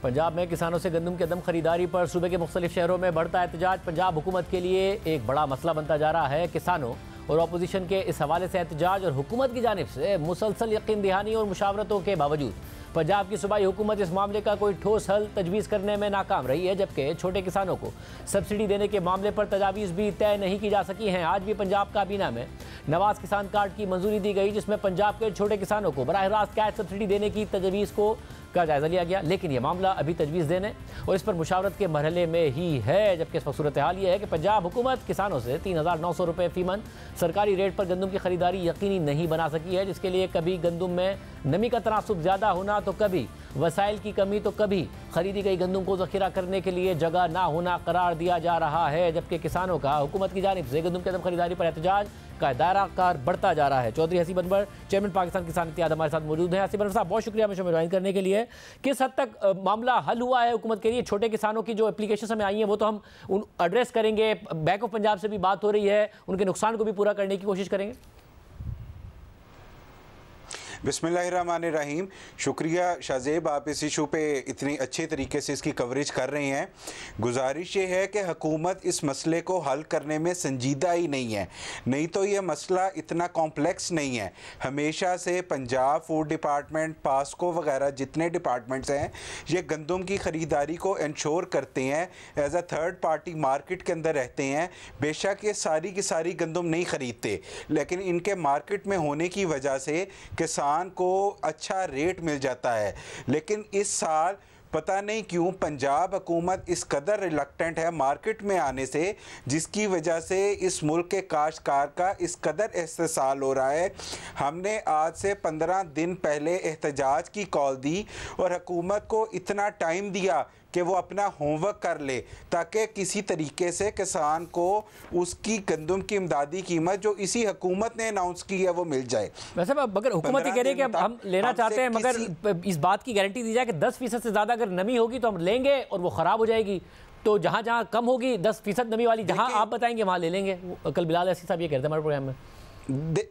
पंजाब में किसानों से गंदम की अदम खरीदारी पर सूबे के मुख्तलिफ शहरों में बढ़ता एहतजाज। पंजाब हुकूमत के लिए एक बड़ा मसला बनता जा रहा है। किसानों और अपोजिशन के इस हवाले से एहतजाज और हुकूमत की जानिब से मुसलसल यकीन दहानी और मुशावरतों के बावजूद पंजाब की सूबाई हुकूमत इस मामले का कोई ठोस हल तजवीज़ करने में नाकाम रही है, जबकि छोटे किसानों को सब्सिडी देने के मामले पर तजावीज़ भी तय नहीं की जा सकी हैं। आज भी पंजाब काबीना में नवाज किसान कार्ड की मंजूरी दी गई, जिसमें पंजाब के छोटे किसानों को बराह रास्त कैश सब्सिडी देने की तजवीज़ का जायज़ा लिया गया, लेकिन यह मामला अभी तजवीज़ देने और इस पर मुशावरत के मरहले में ही है। जबकि इस वक्त सूरत हाल ये है कि पंजाब हुकूमत किसानों से 3,900 रुपये फ़ीमन सरकारी रेट पर गंदम की खरीदारी यकीनी नहीं बना सकी है, जिसके लिए कभी गंदम में नमी का तनासुब ज़्यादा होना, तो कभी वसाइल की कमी, तो कभी खरीदी गई गंदम को ज़ख़ीरा करने के लिए जगह ना होना करार दिया जा रहा है। जबकि किसानों का हुकूमत की जानिब से गंदम की अदम खरीदारी पर एहतजाज का दायरा कार बढ़ता जा रहा है। चौधरी हसीब अनवर, चेयरमैन पाकिस्तान किसान इत्तेहाद, हमारे साथ मौजूद हैं। हसीब अनवर साहब, बहुत शुक्रिया हमें ज्वाइन करने के लिए। किस हद तक मामला हल हुआ है हुकूमत के लिए? छोटे किसानों की जो एप्लीकेशन हमें आई हैं वो तो हम एड्रेस करेंगे, बैंक ऑफ पंजाब से भी बात हो रही है, उनके नुकसान को भी पूरा करने की कोशिश करेंगे। बिस्मिल्लाहिर्रहमानिर्रहीम। शुक्रिया शाहजेब, आप इस इशू पे इतनी अच्छे तरीके से इसकी कवरेज कर रहे हैं। गुजारिश ये है कि हुकूमत इस मसले को हल करने में संजीदा ही नहीं है, नहीं तो ये मसला इतना कॉम्प्लेक्स नहीं है। हमेशा से पंजाब फूड डिपार्टमेंट, पास्को वगैरह जितने डिपार्टमेंट्स हैं, ये गंदम की ख़रीदारी को इंश्योर करते हैं, as a third party market के अंदर रहते हैं। बेशक ये सारी की सारी गंदम नहीं ख़रीदते, लेकिन इनके मार्केट में होने की वजह से किसान को अच्छा रेट मिल जाता है। लेकिन इस साल पता नहीं क्यों पंजाब हुकूमत इस कदर रिलक्टेंट है मार्केट में आने से, जिसकी वजह से इस मुल्क के काश्तकार का इस कदर इस्तेसाल हो रहा है। हमने आज से 15 दिन पहले एहतजाज की कॉल दी और हुकूमत को इतना टाइम दिया कि वो अपना होमवर्क कर ले, ताकि किसी तरीके से किसान को उसकी गंदम की इमदादी कीमत जो इसी हुकूमत ने अनाउंस की है वो मिल जाए। वैसे मगर हुकूमत ये कह रही है कि हम लेना चाहते हैं, मगर इस बात की गारंटी दी जाए कि 10% से ज़्यादा अगर नमी होगी तो हम लेंगे और वो ख़राब हो जाएगी, तो जहाँ जहाँ कम होगी 10% नमी वाली जहाँ आप बताएंगे वहाँ ले लेंगे। कल बिलाल ऐसी साहब ये कहते हैं हमारे प्रोग्राम में।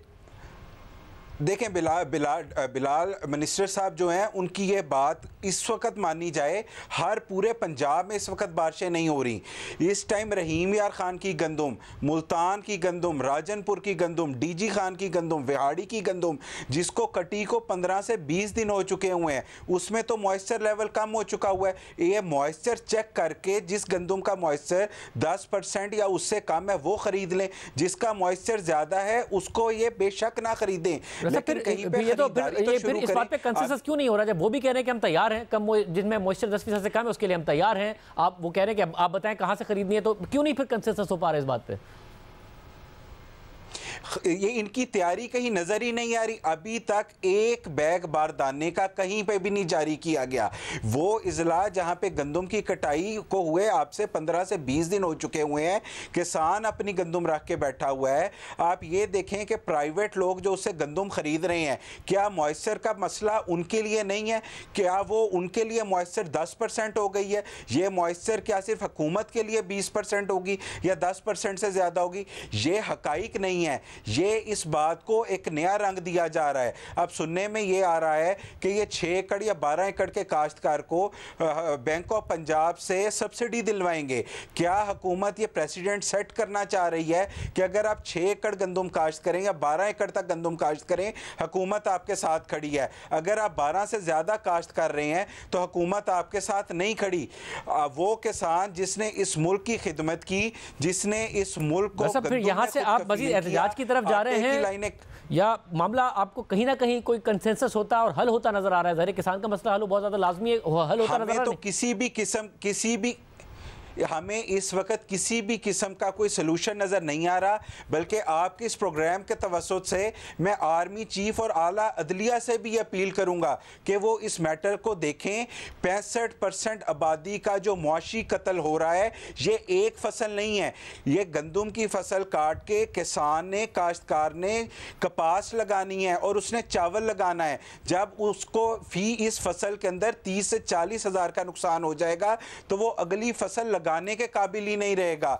देखें, बिलाल मिनिस्टर साहब जो हैं, उनकी ये बात इस वक्त मानी जाए, हर पूरे पंजाब में इस वक्त बारिशें नहीं हो रही। इस टाइम रहीम यार खान की गंदम, मुल्तान की गंदम, राजनपुर की गंदम, डीजी खान की गंदम, विहाड़ी की गंदम, जिसको कटी को 15 से 20 दिन हो चुके हुए हैं, उसमें तो मॉइस्चर लेवल कम हो चुका हुआ है। ये मॉइस्चर चेक करके जिस गंदम का मॉइस्चर 10% या उससे कम है वो ख़रीद लें, जिसका मॉइस्चर ज़्यादा है उसको ये बेशक ना ख़रीदें। फिर इस बात पे कंसेंसस क्यों नहीं हो रहा? जब वो भी कह रहे हैं कि हम तैयार हैं, कम जिनमें मॉइस्चर 10% से कम है उसके लिए हम तैयार हैं, आप वो कह रहे हैं कि आप बताएं कहां से खरीदनी है, तो क्यों नहीं फिर कंसेंसस हो पा रहा है इस बात पे? ये इनकी तैयारी कहीं नज़र ही नहीं आ रही। अभी तक एक बैग बारदाने का कहीं पे भी नहीं जारी किया गया। वो इजला जहाँ पे गंदम की कटाई को हुए आप से 15 से 20 दिन हो चुके हुए हैं, किसान अपनी गंदम रख के बैठा हुआ है। आप ये देखें कि प्राइवेट लोग जो उससे गंदम खरीद रहे हैं, क्या मॉइस्चर का मसला उनके लिए नहीं है? क्या वो उनके लिए मॉइस्चर 10% हो गई है? ये मॉइस्चर क्या सिर्फ हुकूमत के लिए 20% होगी या 10% से ज़्यादा होगी? ये हकाइक नहीं है। ये इस बात को एक नया रंग दिया जा रहा है। अब सुनने में ये आ रहा है कि ये 6 एकड़ या 12 एकड़ के काश्तकार को बैंक ऑफ पंजाब से सब्सिडी दिलवाएंगे। क्या हुकूमत ये प्रेसिडेंट सेट करना चाह रही है कि अगर आप 6 एकड़ गंदम काश्त करें या 12 एकड़ तक गंदम काश्त करें, हुकूमत आपके साथ खड़ी है? अगर आप 12 से ज़्यादा काश्त कर रहे हैं तो हुकूमत आपके साथ नहीं खड़ी। वो किसान जिसने इस मुल्क की खिदमत की, जिसने इस मुल्क को, फिर यहाँ से आप मज़ीद एहतजाज की तरफ जा रहे हैं या मामला आपको कहीं ना कहीं कोई कंसेंसस होता और हल होता नजर आ रहा है? ज़ाहिर किसान का मसला हल बहुत ज़्यादा लाजमी हल होता नजर आ रहा है। तो हमें इस वक्त किसी भी किस्म का कोई सलूशन नज़र नहीं आ रहा, बल्कि आपके इस प्रोग्राम के तवस्सुत से मैं आर्मी चीफ और आला अदलिया से भी अपील करूंगा कि वो इस मैटर को देखें। 65% आबादी का जो मुआशी कत्ल हो रहा है, ये एक फसल नहीं है। ये गंदम की फसल काट के किसान ने, काश्तकार ने कपास लगानी है और उसने चावल लगाना है। जब उसको फी इस फसल के अंदर 30 से 40 हज़ार का नुकसान हो जाएगा तो वो अगली फसल लगाने के काबिल ही नहीं रहेगा।